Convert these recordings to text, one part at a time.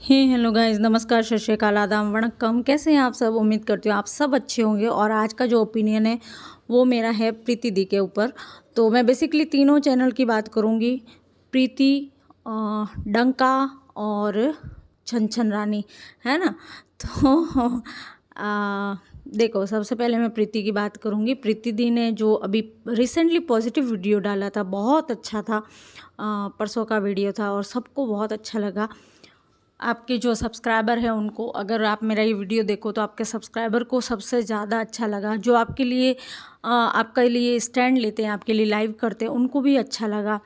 हे hello guys, नमस्कार, सत श्री अकाल, आदाब, वणक्कम। कैसे हैं आप सब? उम्मीद करती हूँ आप सब अच्छे होंगे। और आज का जो ओपिनियन है वो मेरा है प्रीति दी के ऊपर। तो मैं बेसिकली तीनों चैनल की बात करूँगी, प्रीति, डंका और छन छन रानी, है ना। तो देखो, सबसे पहले मैं प्रीति की बात करूँगी। प्रीति दी ने जो अभी रिसेंटली पॉजिटिव वीडियो डाला था, बहुत अच्छा था। परसों का वीडियो था और सबको बहुत अच्छा लगा। आपके जो सब्सक्राइबर हैं उनको, अगर आप मेरा ये वीडियो देखो तो आपके सब्सक्राइबर को सबसे ज़्यादा अच्छा लगा। जो आपके लिए आपके लिए स्टैंड लेते हैं, आपके लिए लाइव करते हैं, उनको भी अच्छा लगा।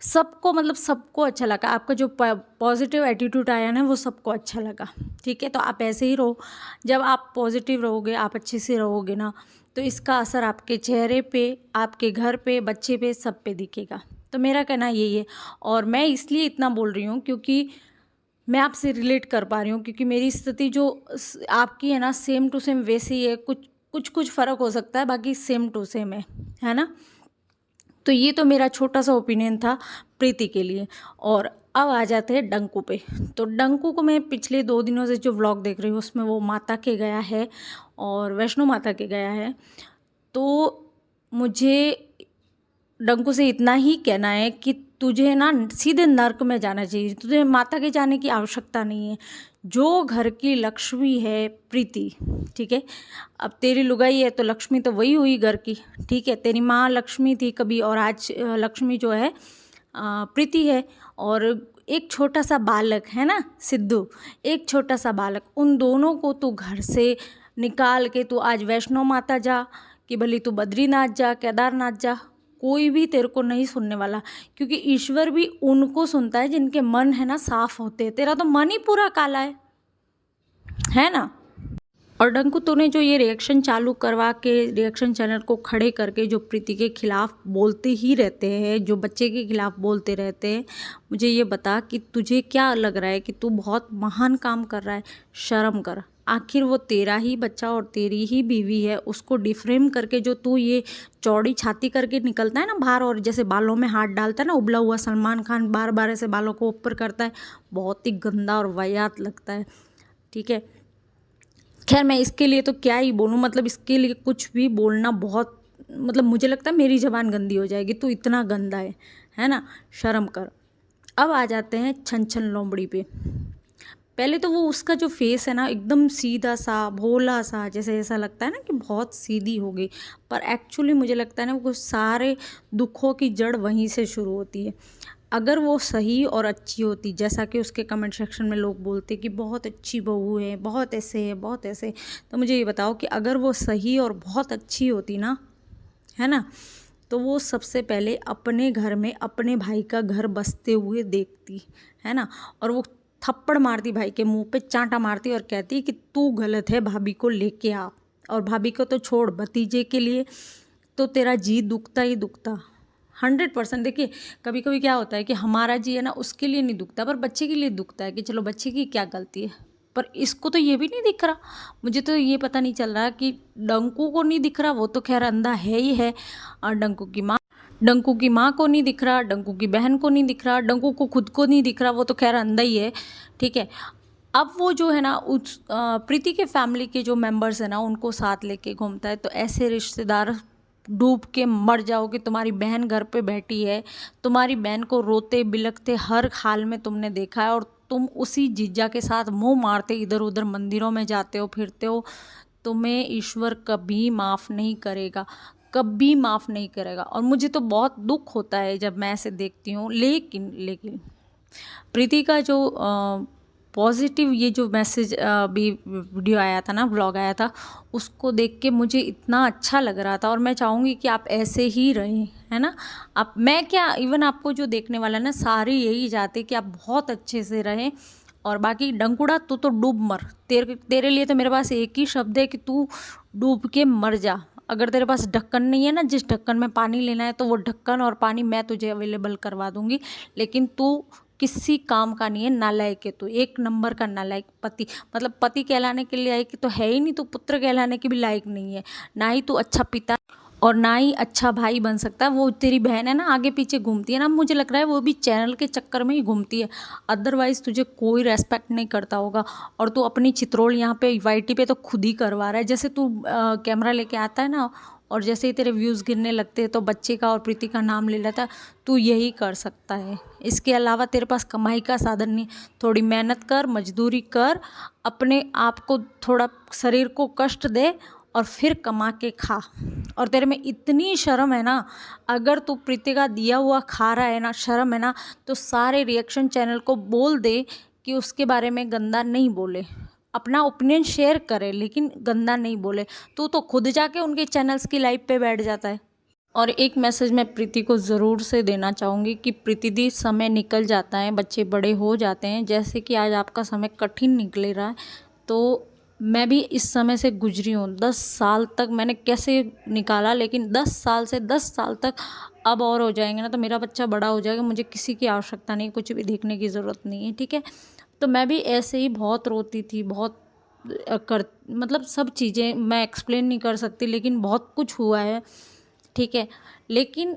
सबको, मतलब सबको अच्छा लगा। आपका जो पॉजिटिव एटीट्यूड आया ना, वो सबको अच्छा लगा। ठीक है, तो आप ऐसे ही रहो। जब आप पॉजिटिव रहोगे, आप अच्छे से रहोगे ना, तो इसका असर आपके चेहरे पे, आपके घर पे, बच्चे पे, सब पे दिखेगा। तो मेरा कहना यही है। और मैं इसलिए इतना बोल रही हूँ क्योंकि मैं आपसे रिलेट कर पा रही हूँ, क्योंकि मेरी स्थिति जो आपकी है ना, सेम टू सेम वैसे ही है। कुछ फ़र्क हो सकता है, बाकी सेम टू सेम है ना। तो ये तो मेरा छोटा सा ओपिनियन था प्रीति के लिए। और अब आ जाते हैं डंकू पे। तो डंकू को मैं पिछले 2 दिनों से जो व्लॉग देख रही हूँ, उसमें वो माता के गया है और वैष्णो माता के गया है। तो मुझे डंकू से इतना ही कहना है कि तुझे ना सीधे नर्क में जाना चाहिए, तुझे माता के जाने की आवश्यकता नहीं है। जो घर की लक्ष्मी है प्रीति, ठीक है, अब तेरी लुगाई है तो लक्ष्मी तो वही हुई घर की। ठीक है, तेरी माँ लक्ष्मी थी कभी, और आज लक्ष्मी जो है प्रीति है। और एक छोटा सा बालक है ना, सिद्धू, एक छोटा सा बालक, उन दोनों को तू घर से निकाल के तू आज वैष्णो माता जा, कि भले तू बद्रीनाथ जा, केदारनाथ जा, कोई भी तेरे को नहीं सुनने वाला। क्योंकि ईश्वर भी उनको सुनता है जिनके मन है ना साफ होते हैं। तेरा तो मन ही पूरा काला है ना। और डंकू, तूने जो ये रिएक्शन चालू करवा के, रिएक्शन चैनल को खड़े करके जो प्रीति के खिलाफ बोलते ही रहते हैं, जो बच्चे के खिलाफ बोलते रहते हैं, मुझे ये बता कि तुझे क्या लग रहा है कि तू बहुत महान काम कर रहा है? शर्म कर। आखिर वो तेरा ही बच्चा और तेरी ही बीवी है, उसको डिफ्रेम करके जो तू ये चौड़ी छाती करके निकलता है ना बाहर, और जैसे बालों में हाथ डालता है ना, उबला हुआ सलमान खान बार बार ऐसे बालों को ऊपर करता है, बहुत ही गंदा और वाहियात लगता है। ठीक है, खैर मैं इसके लिए तो क्या ही बोलूँ, मतलब इसके लिए कुछ भी बोलना बहुत, मतलब मुझे लगता है मेरी ज़बान गंदी हो जाएगी। तू इतना गंदा है ना, शर्म कर। अब आ जाते हैं छन छन लोमड़ी पे। पहले तो वो उसका जो फेस है ना, एकदम सीधा सा भोला सा, जैसे ऐसा लगता है ना कि बहुत सीधी हो गई, पर एक्चुअली मुझे लगता है ना, वो सारे दुखों की जड़ वहीं से शुरू होती है। अगर वो सही और अच्छी होती, जैसा कि उसके कमेंट सेक्शन में लोग बोलते कि बहुत अच्छी बहू है, बहुत ऐसे है, बहुत ऐसे, तो मुझे ये बताओ कि अगर वो सही और बहुत अच्छी होती ना, है ना, तो वो सबसे पहले अपने घर में अपने भाई का घर बसते हुए देखती, है ना। और वो थप्पड़ मारती भाई के मुंह पे, चांटा मारती और कहती कि तू गलत है, भाभी को लेके आ। और भाभी को तो छोड़, भतीजे के लिए तो तेरा जी दुखता ही दुखता, 100%। देखिए, कभी कभी क्या होता है कि हमारा जी है ना, उसके लिए नहीं दुखता, पर बच्चे के लिए दुखता है कि चलो बच्चे की क्या गलती है। पर इसको तो ये भी नहीं दिख रहा। मुझे तो ये पता नहीं चल रहा कि डंकू को नहीं दिख रहा, वो तो खैर अंधा है ही है। और डंकू की माँ को नहीं दिख रहा, डंकू की बहन को नहीं दिख रहा, डंकू को खुद को नहीं दिख रहा, वो तो खैर अंधा ही है। ठीक है, अब वो जो है ना, उस प्रीति के फैमिली के जो मेंबर्स हैं ना, उनको साथ लेके घूमता है। तो ऐसे रिश्तेदार डूब के मर जाओगे। तुम्हारी बहन घर पे बैठी है, तुम्हारी बहन को रोते बिलखते हर हाल में तुमने देखा है, और तुम उसी जीजा के साथ मुंह मारते इधर उधर मंदिरों में जाते हो, फिरते हो। तुम्हें ईश्वर कभी माफ़ नहीं करेगा, कभी माफ़ नहीं करेगा। और मुझे तो बहुत दुख होता है जब मैं ऐसे देखती हूँ। लेकिन प्रीति का जो पॉजिटिव ये जो मैसेज भी वीडियो आया था ना, व्लॉग आया था, उसको देख के मुझे इतना अच्छा लग रहा था। और मैं चाहूँगी कि आप ऐसे ही रहें, है ना। आप, मैं क्या, इवन आपको जो देखने वाला है ना, सारे यही चाहते कि आप बहुत अच्छे से रहें। और बाकी डंकुड़ा, तू तो डूब मर। तेरे लिए तो मेरे पास एक ही शब्द है कि तू डूब के मर जा। अगर तेरे पास ढक्कन नहीं है ना, जिस ढक्कन में पानी लेना है, तो वो ढक्कन और पानी मैं तुझे अवेलेबल करवा दूंगी। लेकिन तू किसी काम का नहीं है, नालायक है तू, एक नंबर का नालायक। पति, मतलब पति कहलाने के लिए लायक तो है ही नहीं, तो पुत्र कहलाने के भी लायक नहीं है। ना ही तू अच्छा पिता, और ना ही अच्छा भाई बन सकता है। वो तेरी बहन है ना, आगे पीछे घूमती है ना, मुझे लग रहा है वो भी चैनल के चक्कर में ही घूमती है, अदरवाइज़ तुझे कोई रेस्पेक्ट नहीं करता होगा। और तू अपनी चित्रोल यहाँ पे वाईटी पे तो खुद ही करवा रहा है। जैसे तू कैमरा लेके आता है ना, और जैसे ही तेरे व्यूज़ गिरने लगते हैं तो बच्चे का और प्रीति का नाम ले लेता है। तू यही कर सकता है, इसके अलावा तेरे पास कमाई का साधन नहीं। थोड़ी मेहनत कर, मजदूरी कर, अपने आप को थोड़ा शरीर को कष्ट दे और फिर कमा के खा। और तेरे में इतनी शर्म है ना, अगर तू प्रीति का दिया हुआ खा रहा है ना, शर्म है ना, तो सारे रिएक्शन चैनल को बोल दे कि उसके बारे में गंदा नहीं बोले। अपना ओपिनियन शेयर करे लेकिन गंदा नहीं बोले। तू तो खुद जाके उनके चैनल्स की लाइव पे बैठ जाता है। और एक मैसेज मैं प्रीति को ज़रूर से देना चाहूँगी कि प्रीति दी, समय निकल जाता है, बच्चे बड़े हो जाते हैं, जैसे कि आज आपका समय कठिन निकले रहा है, तो मैं भी इस समय से गुजरी हूँ। 10 साल तक मैंने कैसे निकाला, लेकिन 10 साल से 10 साल तक अब और हो जाएंगे ना तो मेरा बच्चा बड़ा हो जाएगा, मुझे किसी की आवश्यकता नहीं, कुछ भी देखने की ज़रूरत नहीं है, ठीक है। तो मैं भी ऐसे ही बहुत रोती थी, बहुत मतलब सब चीज़ें मैं एक्सप्लेन नहीं कर सकती, लेकिन बहुत कुछ हुआ है, ठीक है। लेकिन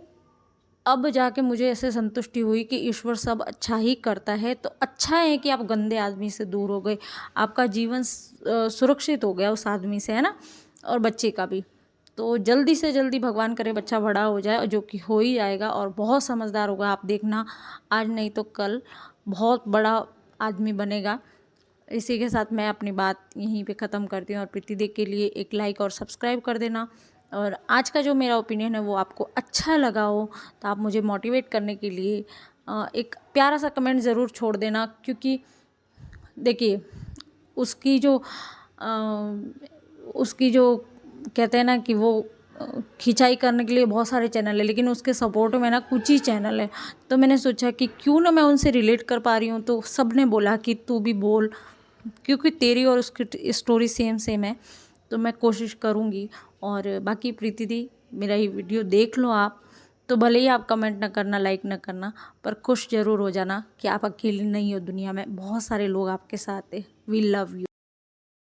अब जाके मुझे ऐसे संतुष्टि हुई कि ईश्वर सब अच्छा ही करता है। तो अच्छा है कि आप गंदे आदमी से दूर हो गए, आपका जीवन सुरक्षित हो गया उस आदमी से, है ना, और बच्चे का भी। तो जल्दी से जल्दी भगवान करे बच्चा बड़ा हो जाए, और जो कि हो ही जाएगा और बहुत समझदार होगा, आप देखना, आज नहीं तो कल बहुत बड़ा आदमी बनेगा। इसी के साथ मैं अपनी बात यहीं पे ख़त्म करती हूँ, और प्रीति दी के लिए एक लाइक और सब्सक्राइब कर देना। और आज का जो मेरा ओपिनियन है वो आपको अच्छा लगा हो तो आप मुझे मोटिवेट करने के लिए एक प्यारा सा कमेंट ज़रूर छोड़ देना, क्योंकि देखिए उसकी जो उसकी जो कहते हैं ना कि वो खिंचाई करने के लिए बहुत सारे चैनल है, लेकिन उसके सपोर्ट में ना कुछ ही चैनल है। तो मैंने सोचा कि क्यों ना मैं उनसे रिलेट कर पा रही हूँ, तो सब ने बोला कि तू भी बोल, क्योंकि तेरी और उसकी स्टोरी सेम सेम है। तो मैं कोशिश करूँगी। और बाकी प्रीति दी, मेरा ये वीडियो देख लो आप, तो भले ही आप कमेंट ना करना, लाइक ना करना, पर खुश ज़रूर हो जाना कि आप अकेली नहीं हो दुनिया में, बहुत सारे लोग आपके साथ हैं। We love you.